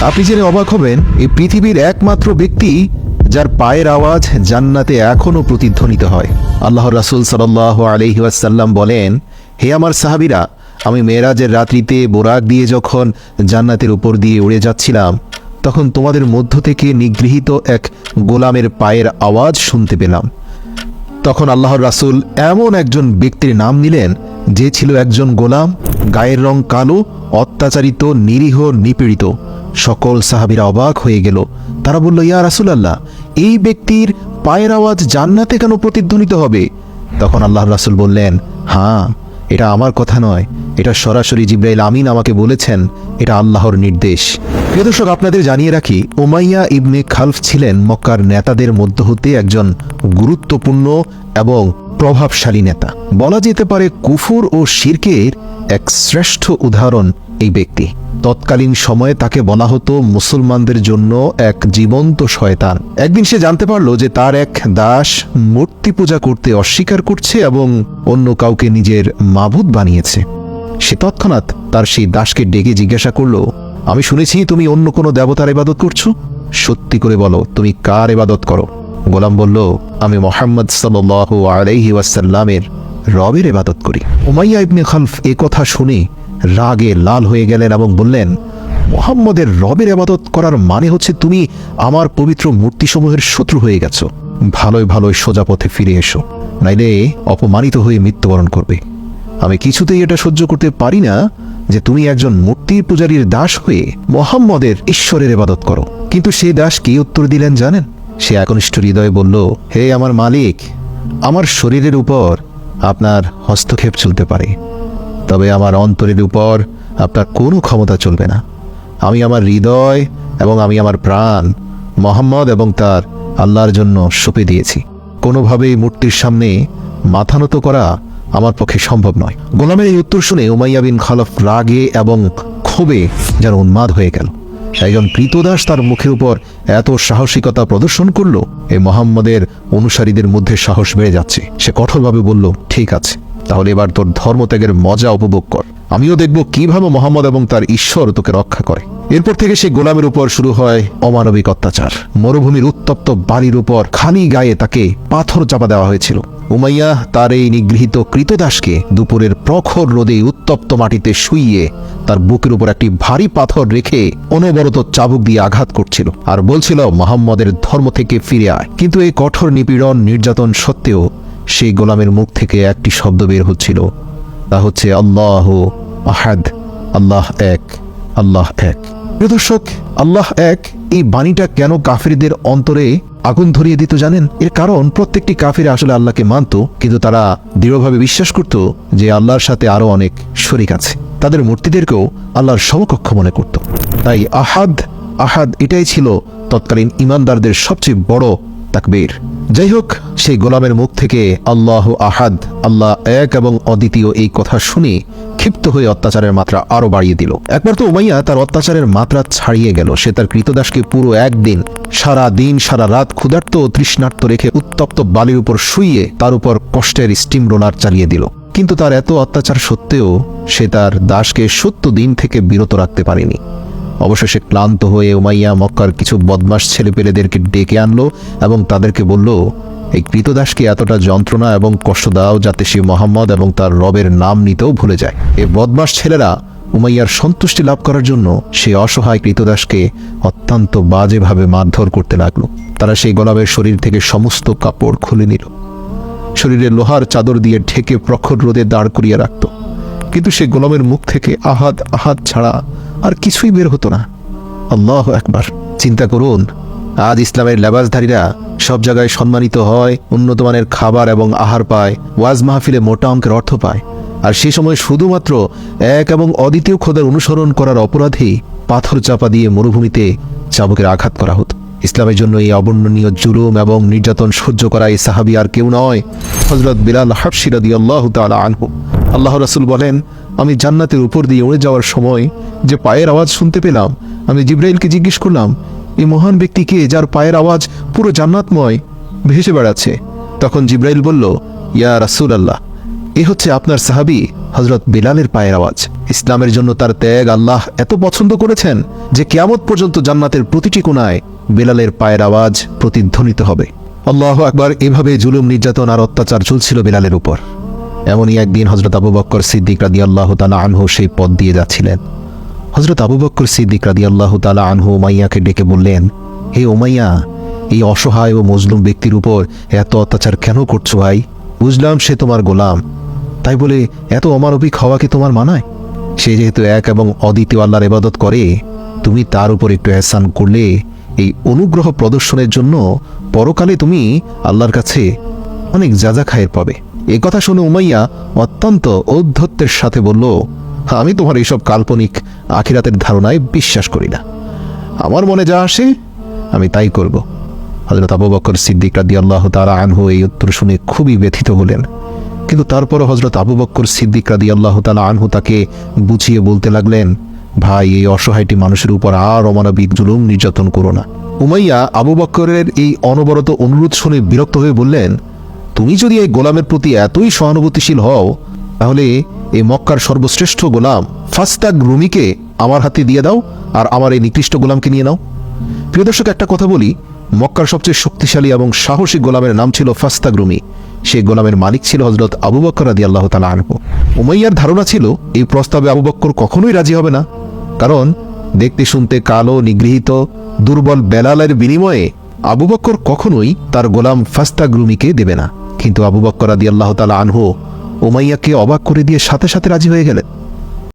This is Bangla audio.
আপনি জেনে অবাক হবেন, এই পৃথিবীর একমাত্র ব্যক্তি যার পায়ের আওয়াজ জান্নাতে এখনো প্রতিধ্বনিত হয়। আল্লাহর রাসূল সাল্লাল্লাহু আলাইহি ওয়াসাল্লাম বলেন, হে আমার সাহাবীরা, আমি মেরাজের রাত্রিতে বোরাক দিয়ে যখন জান্নাতের উপর দিয়ে উড়ে যাচ্ছিলাম, তখন তোমাদের মধ্য থেকে নিগৃহীত এক গোলামের পায়ের আওয়াজ শুনতে পেলাম। তখন আল্লাহর রাসূল এমন একজন ব্যক্তির নাম নিলেন যে ছিল একজন গোলাম, গায়ের রং কালো, অত্যাচারিত, নিরীহ, নিপীড়িত। সকল সাহাবীরা অবাক হয়ে গেল। তারা বলল, ইয়া রাসূলুল্লাহ, এই ব্যক্তির পায়ের আওয়াজ জান্নাতে কেন প্রতিধ্বনিত হবে? তখন আল্লাহর রাসূল বললেন, হ্যাঁ, এটা আমার কথা নয়, এটা সরাসরি জিবরাইল আমিন আমাকে বলেছেন, এটা আল্লাহর নির্দেশ। প্রিয় দর্শক, আপনাদের জানিয়ে রাখি, উমাইয়া ইবনে খালফ ছিলেন মক্কার নেতাদের মধ্য হতে একজন গুরুত্বপূর্ণ এবং প্রভাবশালী নেতা। বলা যেতে পারে কুফর ও শিরকের এক শ্রেষ্ঠ উদাহরণ এই ব্যক্তি। তৎকালীন সময়ে তাকে বলা হতো মুসলমানদের জন্য এক জীবন্ত শয়তান। একদিন সে জানতে পারল যে তার এক দাস মূর্তি পূজা করতে অস্বীকার করছে এবং অন্য কাউকে নিজের মাবুদ বানিয়েছে। সে তৎক্ষণাৎ তার সেই দাসকে ডেকে জিজ্ঞাসা করল, আমি শুনেছি তুমি অন্য কোনো দেবতার ইবাদত করছো, সত্যি করে বলো তুমি কার ইবাদত করো? গোলাম বলল, আমি মুহাম্মদ সাল্লাল্লাহু আলাইহি ওয়াসাল্লামের রবের ইবাদত করি। উমাইয়া ইবনে খালফ এ কথা শুনে রাগে লাল হয়ে গেলেন এবং বললেন, মুহাম্মদের রবের ইবাদত করার মানে হচ্ছে তুমি আমার পবিত্র মূর্তিসমূহের শত্রু হয়ে গেছো। ভালোই ভালোই সোজা পথে ফিরে এসো, নাইলে অপমানিত হয়ে মৃত্যুবরণ করবে। আমি কিছুতেই এটা সহ্য করতে পারি না যে তুমি একজন মূর্তির পূজারীর দাস হয়ে মুহাম্মদের ঈশ্বরের ইবাদত করো। কিন্তু সেই দাস কি উত্তর দিলেন জানেন? সে একনিষ্ঠ হৃদয়ে বলল, হে আমার মালিক, আমার শরীরের উপর আপনার হস্তক্ষেপ চলতে পারে, তবে আমার অন্তরের উপর আপনার কোনো ক্ষমতা চলবে না। আমি আমার হৃদয় এবং আমি আমার প্রাণ মুহাম্মদ এবং তার আল্লাহর জন্য সঁপে দিয়েছি। কোনোভাবেই মূর্তির সামনে মাথা নত করা আমার পক্ষে সম্ভব নয়। গোলামের এই উত্তর শুনে উমাইয়া বিন খালফ রাগে এবং ক্ষোভে যেন উন্মাদ হয়ে গেল। একজন কৃতদাস তার মুখের উপর এত সাহসিকতা প্রদর্শন করলো, এই মুহাম্মদের অনুসারীদের মধ্যে সাহস বেড়ে যাচ্ছে। সে কঠোরভাবে বলল, ঠিক আছে, তাহলে এবার তোর ধর্মত্যাগের মজা উপভোগ কর। আমিও দেখব কিভাবে মুহাম্মদ এবং তার ঈশ্বর তোকে রক্ষা করে। এরপর থেকে সেই গোলামের উপর শুরু হয় অমানবিক অত্যাচার। মরুভূমির উত্তপ্ত বাড়ির উপর খালি গায়ে তাকে পাথর চাপা দেওয়া হয়েছিল। উমাইয়া তার এই নিগৃহীত কৃতদাসকে দুপুরের প্রখর রোদে উত্তপ্ত মাটিতে শুইয়ে তার বুকের উপর একটি ভারী পাথর রেখে অনবরত চাবুক দিয়ে আঘাত করছিল আর বলছিল, মুহাম্মদের ধর্ম থেকে ফিরে আয়। কিন্তু এই কঠোর নিপীড়ন, নির্যাতন সত্ত্বেও সেই গোলামের মুখ থেকে একটি শব্দ বের হচ্ছিল, তা হচ্ছে আল্লাহ আহাদ, আল্লাহ এক, আল্লাহ এক। প্রিয় দর্শক, আল্লাহ এক এই বাণীটা কেন কাফিরদের অন্তরে আগুন ধরিয়ে দিত জানেন? এর কারণ প্রত্যেকটি কাফির আসলে আল্লাহকে মানত, কিন্তু তারা দৃঢ়ভাবে বিশ্বাস করত যে আল্লাহর সাথে আরো অনেক শরীক আছে। তাদের মূর্তিদেরকেও আল্লাহর সমকক্ষ মনে করত। তাই আহাদ আহাদ এটাই ছিল তৎকালীন ইমানদারদের সবচেয়ে বড় তাকবীর। যাই হোক, সেই গোলামের মুখ থেকে আল্লাহ আহাদ, আল্লাহ এক এবং অদ্বিতীয় এই কথা শুনে ক্ষিপ্ত হয়ে অত্যাচারের মাত্রা আরো বাড়িয়ে দিল। একবার তো উমাইয়া তার অত্যাচারের মাত্রা ছাড়িয়ে গেল। সে তার কৃতদাসকে পুরো একদিন সারা দিন সারা রাত ক্ষুধার্ত ও তৃষ্ণার্ত রেখে উত্তপ্ত বালির উপর শুইয়ে তার উপর কষ্টের স্টিম রোলার চালিয়ে দিল। কিন্তু তার এত অত্যাচার সত্ত্বেও সে তার দাসকে 70 দিন থেকে বিরত রাখতে পারেনি। অবশেষে ক্লান্ত হয়ে উমাইয়া মক্কার কিছু বদমাশ ছেলেপেলেদেরকে ডেকে আনলো এবং তাদেরকে বলল, এই কৃতদাসকে এতটা যন্ত্রণা এবং কষ্ট দাও যাতে সে মুহাম্মদ এবং তার রবের নাম নিতেও ভুলে যায়। এই বদমাশ ছেলেরা উমাইয়ার সন্তুষ্টি লাভ করার জন্য সে অসহায় কৃতদাসকে অত্যন্ত বাজেভাবে মারধর করতে লাগলো। তারা সেই গোলামের শরীর থেকে সমস্ত কাপড় খুলে নিল, শরীরে লোহার চাদর দিয়ে ঢেকে প্রখর রোদে দাঁড় করিয়ে রাখত। কিন্তু সে গোলামের মুখ থেকে আহাদ আহাদ ছাড়া আর কিছুই বের হতো না। আল্লাহু আকবার। চিন্তা করুন, আজ ইসলামের লেবাসধারীরা সব জায়গায় সম্মানিত হয়, উন্নত মানের খাবার এবং আহার পায়, ওয়াজ মাহফিলে মোটা অঙ্কের অর্থ পায়, আর সে সময় শুধুমাত্র এক এবং অদ্বিতীয় খোদার অনুসরণ করার অপরাধে পাথর চাপা দিয়ে মরুভূমিতে চাবুকের আঘাত করা হতো। ইসলামের জন্য এই অবর্ণনীয় জুলুম এবং নির্যাতন সহ্য করা এই সাহাবী আর কেউ নয়, হযরত বিলাল হাবশী রাদিয়াল্লাহু তাআলা আনহু। আল্লাহ রাসূল বলেন, আমি জান্নাতের উপর দিয়ে উড়ে যাওয়ার সময় যে পায়ের আওয়াজ শুনতে পেলাম, আমি জিবরাইলকে জিজ্ঞেস করলাম, এই মহান ব্যক্তিকে যার পায়ের আওয়াজ পুরো জান্নাতময় ভেসে বেড়াচ্ছে? তখন জিবরাইল বলল, ইয়া রাসূলুল্লাহ, এ হচ্ছে আপনার সাহাবী হযরত বিলালের পায়ের আওয়াজ। ইসলামের জন্য তার ত্যাগ আল্লাহ এত পছন্দ করেছেন যে কিয়ামত পর্যন্ত জান্নাতের প্রতিটি কোণায় বেলালের পায়ের আওয়াজ প্রতিধ্বনিত হবে। আল্লাহু আকবার। এভাবে জুলুম, নির্যাতন আর অত্যাচার চলছিল বেলালের উপর। এমনই একদিন হযরত আবু বকর সিদ্দিক রাদিয়াল্লাহু তাআলা আনহু সেই পথ দিয়ে যাচ্ছিলেন। হযরত আবু বকর সিদ্দিক রাদিয়াল্লাহু তাআলা আনহু উমাইয়াকে ডেকে বললেন, হে উমাইয়া, এই অসহায় ও মজলুম ব্যক্তির উপর এত অত্যাচার কেন করছো ভাই? বুঝলাম সে তোমার গোলাম, তাই বলে এত অমানবিক হওয়া কি তোমার মানায়? সে যেহেতু এক এবং অদ্বিতীয় আল্লাহর ইবাদত করে, তুমি তার উপর একটু এহসান করলে এই অনুগ্রহ প্রদর্শনের জন্য পরকালে তুমি আল্লাহর কাছে অনেক যাজা খায়ের পাবে। এ কথা শুনে উমাইয়া অত্যন্ত ঔদ্ধত্যের সাথে বলল, আমি তোমার এইসব কাল্পনিক আখিরাতের ধারণায় বিশ্বাস করি না। আমার মনে যা আসে আমি তাই করব। হযরত আবু বকর সিদ্দিক রাদিয়াল্লাহু তাআলা আনহু এই উত্তর শুনে খুবই ব্যথিত হলেন। কিন্তু তারপরও হযরত আবু বকর সিদ্দিক রাদিয়াল্লাহু তাআলা আনহু তাকে বুঝিয়ে বলতে লাগলেন, ভাই, এই অসহায়টি মানুষের উপর আর অমানবিক জুলুম নির্যাতন করো না। উমাইয়া আবু বকরের এই অনবরত অনুরোধ শুনে বিরক্ত হয়ে বললেন, তুমি যদি এই গোলামের প্রতি এতই সহানুভূতিশীল হও, তাহলে এই মক্কার সর্বশ্রেষ্ঠ গোলাম ফাস্তাগ রুমিকে আমার হাতে দিয়ে দাও আর আমার এই নিকৃষ্ট গোলামকে নিয়ে নাও। প্রিয় দর্শক, একটা কথা বলি, মক্কার সবচেয়ে শক্তিশালী এবং সাহসী গোলামের নাম ছিল ফাস্তাগ রুমি। সেই গোলামের মালিক ছিল হযরত আবু বকর রাদিয়াল্লাহু তাআলা আনহু। উমাইয়ার ধারণা ছিল এই প্রস্তাবে আবু বকর কখনোই রাজি হবে না, কারণ দেখতে শুনতে কালো, নিগৃহীত, দুর্বল বেলালের বিনিময়ে আবু বকর কখনোই তার গোলাম ফাস্তাগ রুমিকে দেবে না। কিন্তু আবু বকর রাদিয়াল্লাহু তাআলা আনহু উমাইয়াকে অবাক করে দিয়ে সাথে সাথে রাজি হয়ে গেলেন।